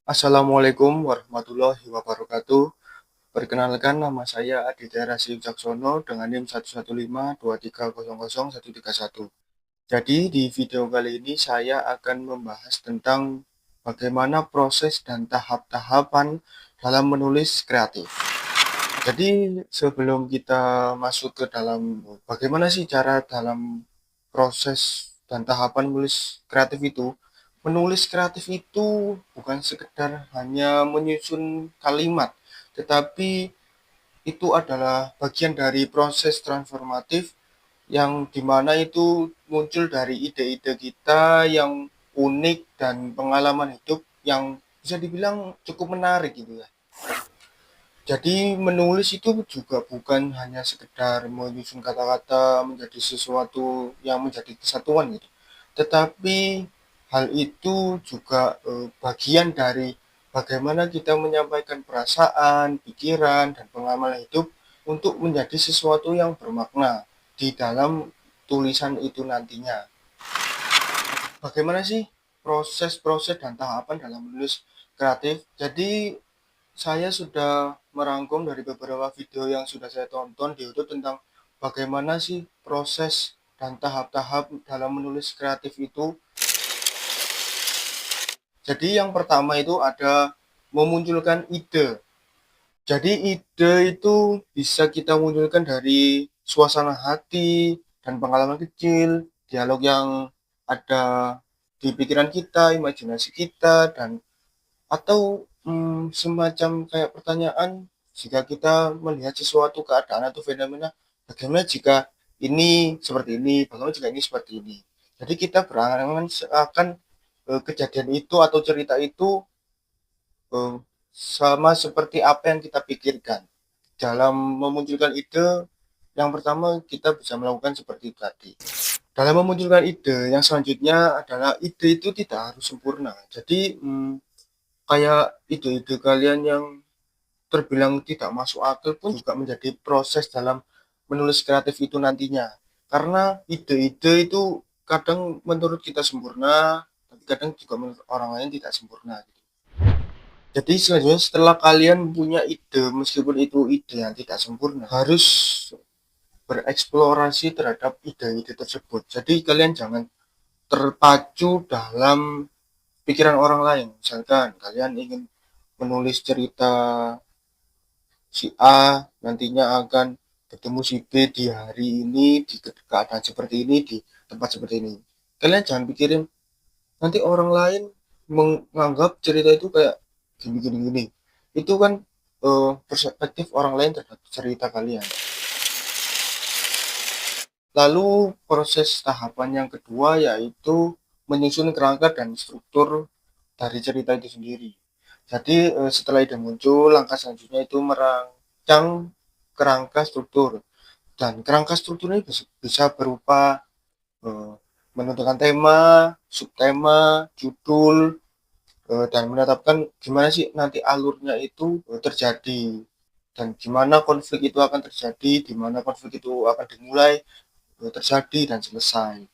Assalamualaikum warahmatullahi wabarakatuh. Perkenalkan nama saya Aditya Rasy Wicaksono dengan NIM 11523000131. Jadi di video kali ini saya akan membahas tentang bagaimana proses dan tahap-tahapan dalam menulis kreatif. Jadi sebelum kita masuk ke dalam bagaimana sih cara dalam proses dan tahapan menulis kreatif itu, menulis kreatif itu bukan sekedar hanya menyusun kalimat, tetapi itu adalah bagian dari proses transformatif yang dimana itu muncul dari ide-ide kita yang unik dan pengalaman hidup yang bisa dibilang cukup menarik gitu ya. Jadi menulis itu juga bukan hanya sekedar menyusun kata-kata menjadi sesuatu yang menjadi kesatuan gitu. Tetapi hal itu juga bagian dari bagaimana kita menyampaikan perasaan, pikiran, dan pengalaman hidup untuk menjadi sesuatu yang bermakna di dalam tulisan itu nantinya. Bagaimana sih proses-proses dan tahapan dalam menulis kreatif? Jadi saya sudah merangkum dari beberapa video yang sudah saya tonton di YouTube tentang bagaimana sih proses dan tahap-tahap dalam menulis kreatif itu. Jadi yang pertama itu ada memunculkan ide. Jadi ide itu bisa kita munculkan dari suasana hati dan pengalaman kecil, dialog yang ada di pikiran kita, imajinasi kita, dan atau semacam kayak pertanyaan, jika kita melihat sesuatu keadaan atau fenomena, bagaimana jika ini seperti ini, bagaimana jika ini seperti ini. Jadi kita berangan akan kejadian itu atau cerita itu eh, sama seperti apa yang kita pikirkan. Dalam memunculkan ide, yang pertama kita bisa melakukan seperti tadi. Dalam memunculkan ide, yang selanjutnya adalah ide itu tidak harus sempurna. Jadi kayak ide-ide kalian yang terbilang tidak masuk akal pun juga menjadi proses dalam menulis kreatif itu nantinya. Karena ide-ide itu kadang menurut kita sempurna, tapi kadang juga menurut orang lain tidak sempurna. Jadi selanjutnya setelah kalian punya ide, meskipun itu ide yang tidak sempurna, harus bereksplorasi terhadap ide-ide tersebut. Jadi kalian jangan terpacu dalam pikiran orang lain. Misalkan kalian ingin menulis cerita si A nantinya akan ketemu si B di hari ini, di keadaan seperti ini, di tempat seperti ini. Kalian jangan pikirin nanti orang lain menganggap cerita itu kayak gini. Itu kan perspektif orang lain terhadap cerita kalian. Lalu proses tahapan yang kedua yaitu menyusun kerangka dan struktur dari cerita itu sendiri. Jadi setelah ide muncul, langkah selanjutnya itu merancang kerangka struktur. Dan kerangka struktur ini bisa berupa eh, menentukan tema, subtema, judul, dan menetapkan gimana sih nanti alurnya itu terjadi dan gimana konflik itu akan terjadi, di mana konflik itu akan dimulai, terjadi dan selesai.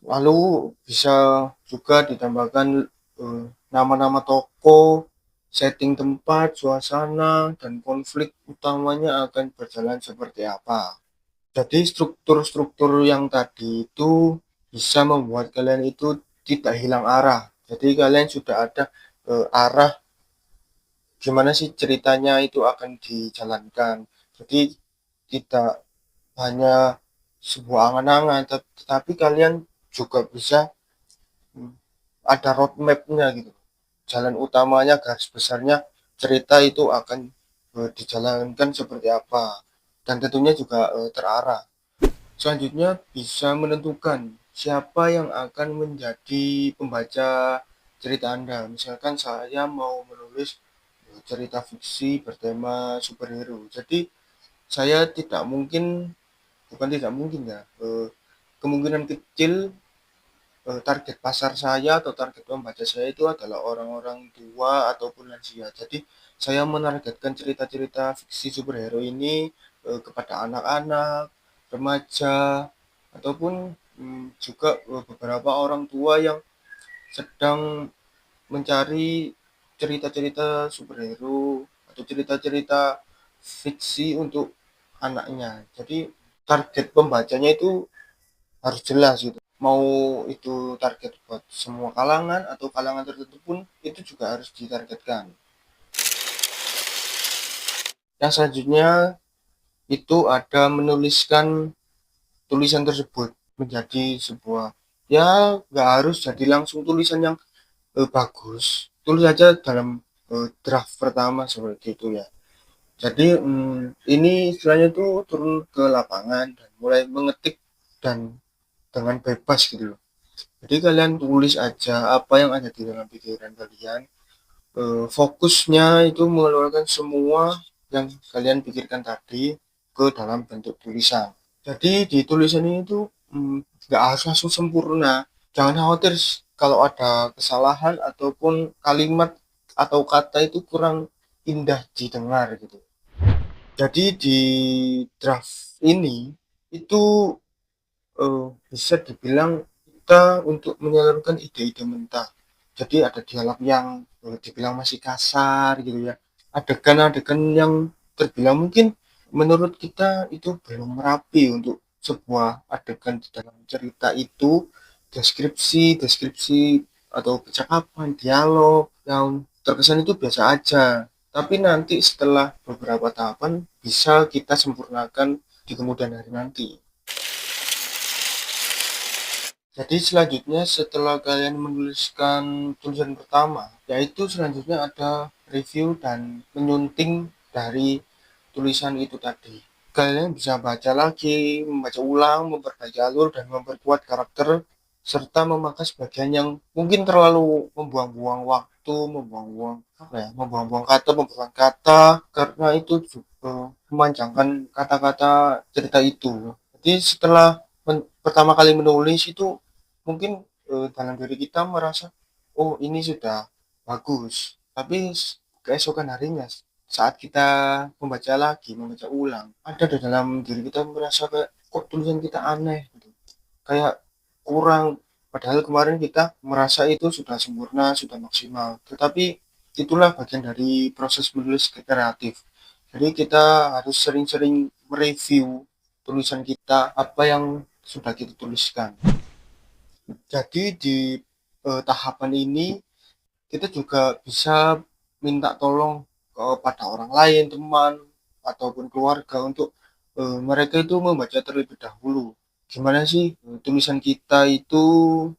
Lalu bisa juga ditambahkan nama-nama tokoh, setting tempat, suasana, dan konflik utamanya akan berjalan seperti apa. Jadi struktur-struktur yang tadi itu bisa membuat kalian itu tidak hilang arah. Jadi kalian sudah ada arah gimana sih ceritanya itu akan dijalankan. Jadi tidak hanya sebuah angan-angan, tetapi kalian juga bisa ada roadmap-nya gitu. Jalan utamanya, garis besarnya, cerita itu akan dijalankan seperti apa. Dan tentunya juga terarah. Selanjutnya bisa menentukan siapa yang akan menjadi pembaca cerita Anda. Misalkan saya mau menulis cerita fiksi bertema superhero. Jadi saya tidak mungkin, bukan tidak mungkin ya, kemungkinan kecil target pasar saya atau target pembaca saya itu adalah orang-orang tua ataupun lansia. Jadi saya menargetkan cerita-cerita fiksi superhero ini kepada anak-anak, remaja, ataupun juga beberapa orang tua yang sedang mencari cerita-cerita superhero atau cerita-cerita fiksi untuk anaknya. Jadi target pembacanya itu harus jelas gitu. Mau itu target buat semua kalangan atau kalangan tertentu pun itu juga harus ditargetkan. Yang selanjutnya itu ada menuliskan tulisan tersebut menjadi sebuah, ya nggak harus jadi langsung tulisan yang bagus, tulis aja dalam draft pertama seperti itu ya. Jadi ini istilahnya tuh turun ke lapangan dan mulai mengetik dan dengan bebas gitu loh. Jadi kalian tulis aja apa yang ada di dalam pikiran kalian. Fokusnya itu mengeluarkan semua yang kalian pikirkan tadi ke dalam bentuk tulisan. Jadi di tulisan ini tuh nggak harus langsung sempurna. Jangan khawatir kalau ada kesalahan ataupun kalimat atau kata itu kurang indah didengar gitu. Jadi di draft ini itu bisa dibilang kita untuk menyalurkan ide-ide mentah. Jadi ada dialog yang dibilang masih kasar gitu ya. Adegan-adegan yang terbilang mungkin menurut kita itu belum rapi untuk sebuah adegan di dalam cerita itu, deskripsi atau percakapan, dialog yang terkesan itu biasa aja. Tapi nanti setelah beberapa tahapan bisa kita sempurnakan di kemudian hari nanti. Jadi selanjutnya setelah kalian menuliskan tulisan pertama, yaitu selanjutnya ada review dan menyunting dari tulisan itu tadi. Kalian bisa baca lagi, membaca ulang, memperbaiki alur, dan memperkuat karakter, serta memangkas bagian yang mungkin terlalu membuang-buang waktu, membuang-buang kata, karena itu juga memanjangkan kata-kata cerita itu. Jadi setelah pertama kali menulis itu mungkin dalam diri kita merasa oh ini sudah bagus, tapi keesokan harinya saat kita membaca ulang, ada di dalam diri kita merasa kayak kok tulisan kita aneh gitu, kayak kurang, padahal kemarin kita merasa itu sudah sempurna, sudah maksimal. Tetapi itulah bagian dari proses menulis kreatif. Jadi kita harus sering-sering mereview tulisan kita, apa yang sudah kita tuliskan. Jadi di tahapan ini kita juga bisa minta tolong kepada orang lain, teman ataupun keluarga untuk mereka itu membaca terlebih dahulu. Gimana sih tulisan kita itu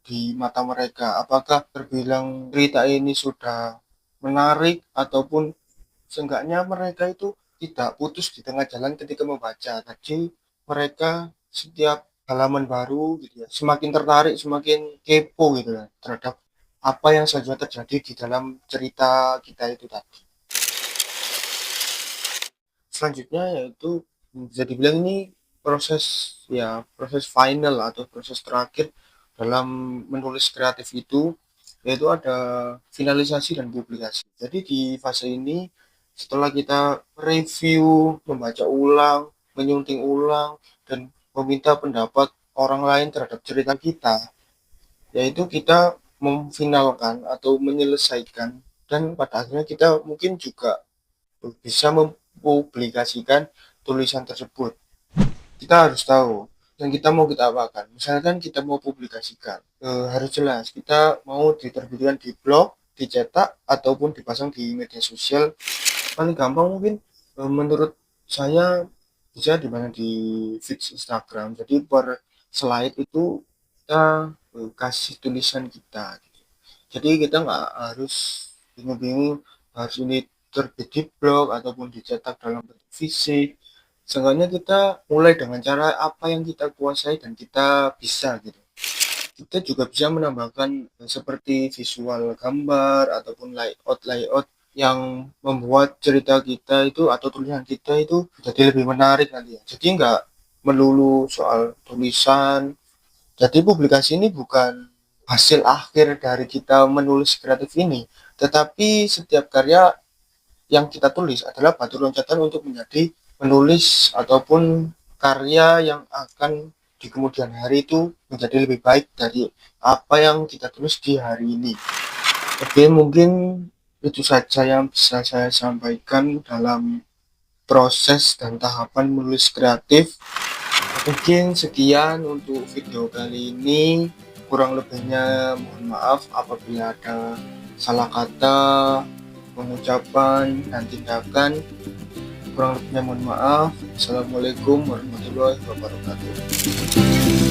di mata mereka? Apakah terbilang cerita ini sudah menarik ataupun seenggaknya mereka itu tidak putus di tengah jalan ketika membaca. Jadi mereka setiap halaman baru gitu ya, semakin tertarik, semakin kepo gitu ya terhadap apa yang saja terjadi di dalam cerita kita itu tadi. Selanjutnya yaitu bisa dibilang ini proses, ya proses final atau proses terakhir dalam menulis kreatif itu, yaitu ada finalisasi dan publikasi. Jadi di fase ini setelah kita review, membaca ulang, menyunting ulang, dan meminta pendapat orang lain terhadap cerita kita, yaitu kita memfinalkan atau menyelesaikan, dan pada akhirnya kita mungkin juga bisa mempublikasikan tulisan tersebut. Kita harus tahu yang kita mau kita apakan. Misalkan kita mau publikasikan, harus jelas kita mau diterbitkan di blog, dicetak ataupun dipasang di media sosial. Paling gampang mungkin menurut saya bisa di mana, di feed Instagram. Jadi per slide itu kita kasih tulisan kita gitu. Jadi kita nggak harus bingung-bingung harus ini terbit di blog ataupun dicetak dalam bentuk fisik. Seenggaknya kita mulai dengan cara apa yang kita kuasai dan kita bisa gitu. Kita juga bisa menambahkan seperti visual gambar ataupun layout yang membuat cerita kita itu atau tulisan kita itu jadi lebih menarik nanti ya. Jadi nggak melulu soal tulisan. Jadi publikasi ini bukan hasil akhir dari kita menulis kreatif ini, tetapi setiap karya yang kita tulis adalah batu loncatan untuk menjadi menulis ataupun karya yang akan di kemudian hari itu menjadi lebih baik dari apa yang kita tulis di hari ini. Oke, mungkin Itu saja yang bisa saya sampaikan dalam proses dan tahapan menulis kreatif. Mungkin sekian untuk video kali ini. Kurang lebihnya mohon maaf apabila ada salah kata, pengucapan, dan tindakan. Kurang lebihnya mohon maaf. Assalamualaikum warahmatullahi wabarakatuh.